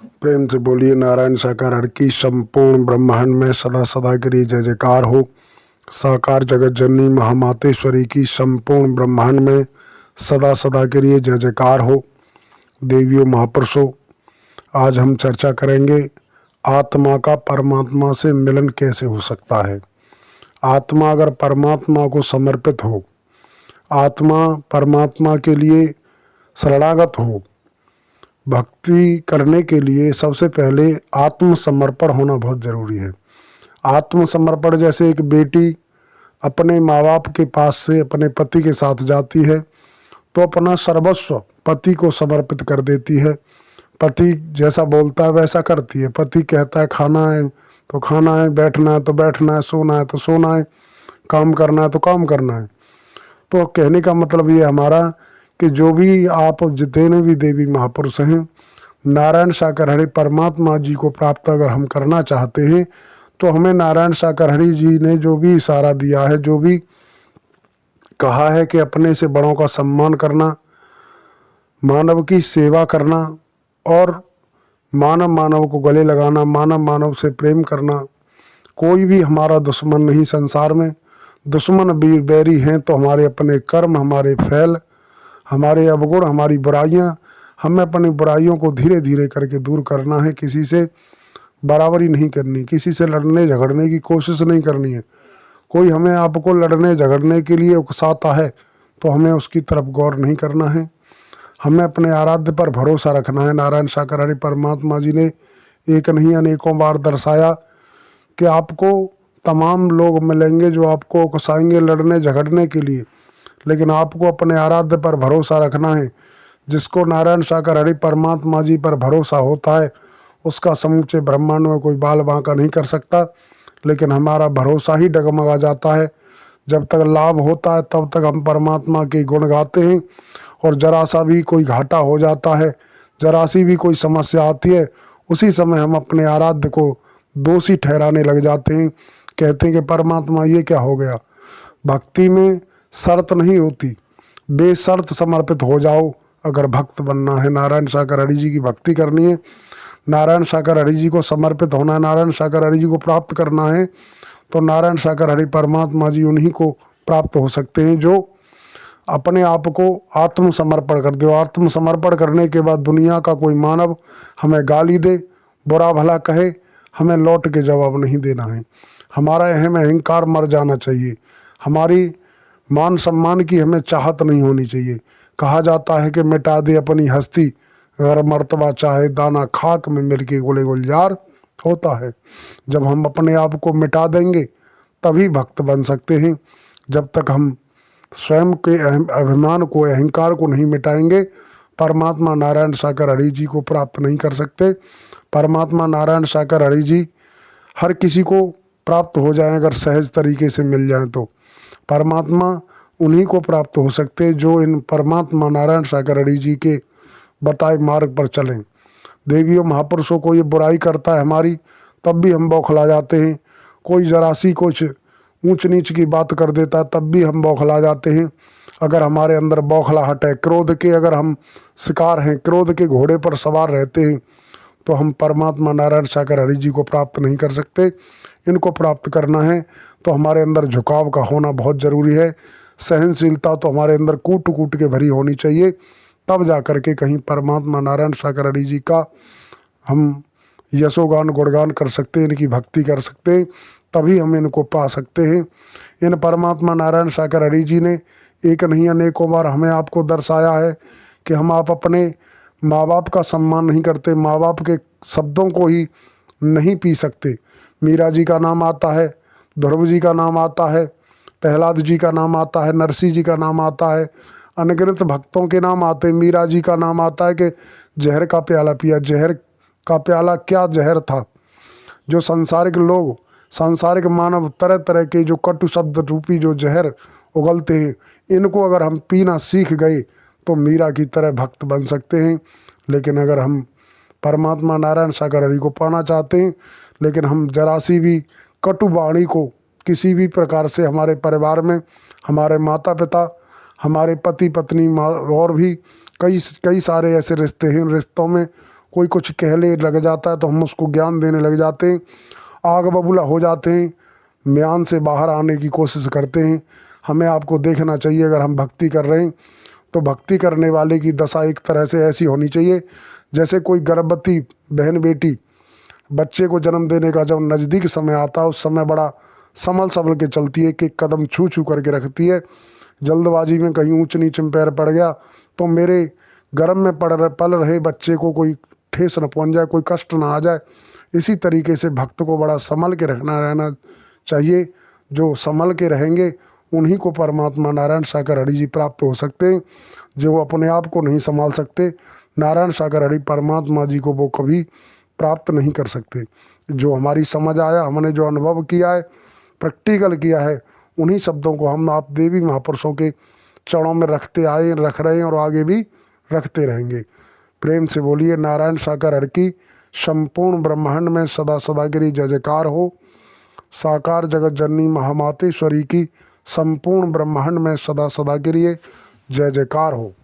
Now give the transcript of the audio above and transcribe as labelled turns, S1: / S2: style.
S1: प्रेम से बोलिए नारायण साकार हर की संपूर्ण ब्रह्मांड में सदा सदा के लिए जय जयकार हो। साकार जगत जननी महामातेश्वरी की संपूर्ण ब्रह्मांड में सदा सदा के लिए जय जयकार हो। देवियों महापुरुषों, आज हम चर्चा करेंगे आत्मा का परमात्मा से मिलन कैसे हो सकता है। आत्मा अगर परमात्मा को समर्पित हो, आत्मा परमात्मा के लिए शरणागत हो, भक्ति करने के लिए सबसे पहले आत्मसमर्पण होना बहुत ज़रूरी है। आत्मसमर्पण जैसे एक बेटी अपने माँ बाप के पास से अपने पति के साथ जाती है तो अपना सर्वस्व पति को समर्पित कर देती है। पति जैसा बोलता है वैसा करती है। पति कहता है खाना है तो खाना है, बैठना है तो बैठना है, सोना है तो सोना है, काम करना है तो काम करना है। तो कहने का मतलब ये हमारा कि जो भी आप जितने भी देवी महापुरुष हैं, नारायण साकार हरि परमात्मा जी को प्राप्त अगर हम करना चाहते हैं तो हमें नारायण साकार हरि जी ने जो भी इशारा दिया है, जो भी कहा है कि अपने से बड़ों का सम्मान करना, मानव की सेवा करना और मानव मानव को गले लगाना, मानव मानव से प्रेम करना। कोई भी हमारा दुश्मन नहीं संसार में। दुश्मन वीर बैरी हैं तो हमारे अपने कर्म, हमारे फैल, हमारे अवगुण, हमारी बुराइयां, हमें अपनी बुराइयों को धीरे धीरे करके दूर करना है। किसी से बराबरी नहीं करनी, किसी से लड़ने झगड़ने की कोशिश नहीं करनी है। कोई हमें आपको लड़ने झगड़ने के लिए उकसाता है तो हमें उसकी तरफ गौर नहीं करना है। हमें अपने आराध्य पर भरोसा रखना है। नारायण साकार हरि परमात्मा जी ने एक नहीं अनेकों बार दर्शाया कि आपको तमाम लोग मिलेंगे जो आपको उकसाएंगे लड़ने झगड़ने के लिए, लेकिन आपको अपने आराध्य पर भरोसा रखना है। जिसको नारायण साकार हरि परमात्मा जी पर भरोसा होता है उसका समूचे ब्रह्मांड में कोई बाल बांका नहीं कर सकता। लेकिन हमारा भरोसा ही डगमगा जाता है। जब तक लाभ होता है तब तक हम परमात्मा के गुण गाते हैं, और जरा सा भी कोई घाटा हो जाता है, जरा सी भी कोई समस्या आती है, उसी समय हम अपने आराध्य को दोषी ठहराने लग जाते हैं। कहते हैं कि परमात्मा ये क्या हो गया। भक्ति में शर्त नहीं होती, बेशर्त समर्पित हो जाओ। अगर भक्त बनना है, नारायण साकार हरि जी की भक्ति करनी है, नारायण साकार हरि जी को समर्पित होना है, नारायण साकार हरि जी को प्राप्त करना है, तो नारायण साकार हरि परमात्मा जी उन्हीं को प्राप्त हो सकते हैं जो अपने आप को आत्मसमर्पण कर दो। आत्मसमर्पण करने के बाद दुनिया का कोई मानव हमें गाली दे, बुरा भला कहे, हमें लौट के जवाब नहीं देना है। हमारा अहम अहंकार मर जाना चाहिए। हमारी मान सम्मान की हमें चाहत नहीं होनी चाहिए। कहा जाता है कि मिटा दे अपनी हस्ती, अगर मर्तबा चाहे दाना खाक में मिल के गुले गुलजार होता है। जब हम अपने आप को मिटा देंगे तभी भक्त बन सकते हैं। जब तक हम स्वयं के अभिमान को, अहंकार को नहीं मिटाएंगे, परमात्मा नारायण साकार हरि जी को प्राप्त नहीं कर सकते। परमात्मा नारायण साकार हरि जी हर किसी को प्राप्त हो जाए अगर सहज तरीके से मिल जाए तो। परमात्मा उन्हीं को प्राप्त हो सकते हैं जो इन परमात्मा नारायण साकार हरि जी के बताए मार्ग पर चलें। देवियों महापुरुषों को ये बुराई करता है हमारी, तब भी हम बौखला जाते हैं। कोई जरा सी कुछ ऊंच नीच की बात कर देता है तब भी हम बौखला जाते हैं। अगर हमारे अंदर बौखलाहट है, क्रोध के अगर हम शिकार हैं, क्रोध के घोड़े पर सवार रहते हैं, तो हम परमात्मा नारायण साकार हरि जी को प्राप्त नहीं कर सकते। इनको प्राप्त करना है तो हमारे अंदर झुकाव का होना बहुत ज़रूरी है। सहनशीलता तो हमारे अंदर कूट कूट के भरी होनी चाहिए, तब जा कर के कहीं परमात्मा नारायण साकार हरि जी का हम यशोगान गुणगान कर सकते हैं, इनकी भक्ति कर सकते हैं, तभी हम इनको पा सकते हैं। इन परमात्मा नारायण साकार हरि जी ने एक नहीं अनेकों बार हमें आपको दर्शाया है कि हम आप अपने माँ बाप का सम्मान नहीं करते, माँ बाप के शब्दों को ही नहीं पी सकते। मीरा जी का नाम आता है, ध्रुव जी का नाम आता है, प्रहलाद जी का नाम आता है, नरसिंह जी का नाम आता है, अनगिनत भक्तों के नाम आते हैं। मीरा जी का नाम आता है कि जहर का प्याला पिया। जहर का प्याला क्या जहर था। जो सांसारिक लोग, सांसारिक मानव तरह तरह के जो कटु शब्द रूपी जो जहर उगलते हैं, इनको अगर हम पीना सीख गए तो मीरा की तरह भक्त बन सकते हैं। लेकिन अगर हम परमात्मा नारायण साकार हरि को पाना चाहते हैं, लेकिन हम जरा सी भी कटु वाणी को किसी भी प्रकार से हमारे परिवार में, हमारे माता पिता, हमारे पति पत्नी और भी कई सारे ऐसे रिश्ते हैं, रिश्तों में कोई कुछ कहने लग जाता है तो हम उसको ज्ञान देने लग जाते हैं, आग बबूला हो जाते हैं, म्यान से बाहर आने की कोशिश करते हैं। हमें आपको देखना चाहिए, अगर हम भक्ति कर रहे हैं तो भक्ति करने वाले की दशा एक तरह से ऐसी होनी चाहिए जैसे कोई गर्भवती बहन बेटी बच्चे को जन्म देने का जब नज़दीक समय आता है उस समय बड़ा संभल संभल के चलती है, कि कदम छू छू करके रखती है। जल्दबाजी में कहीं ऊंच नीच में पैर पड़ गया तो मेरे गर्भ में पल रहे बच्चे को कोई ठेस न पहुंच जाए, कोई कष्ट ना आ जाए। इसी तरीके से भक्त को बड़ा संभल के रहना चाहिए। जो संभल के रहेंगे उन्हीं को परमात्मा नारायण सागर हरि जी प्राप्त हो सकते हैं। जो अपने आप को नहीं संभाल सकते, नारायण सागर हरि परमात्मा जी को वो कभी प्राप्त नहीं कर सकते। जो हमारी समझ आया, हमने जो अनुभव किया है, प्रैक्टिकल किया है, उन्हीं शब्दों को हम आप देवी महापुरुषों के चरणों में रखते आए, रख रहे हैं और आगे भी रखते रहेंगे। प्रेम से बोलिए नारायण सागर हरि की संपूर्ण ब्रह्मांड में सदा सदा गिरी जय जयकार हो। साकार जगत जननी महामातेश्वरी की संपूर्ण ब्रह्मांड में सदा सदा गिरी जय जयकार हो।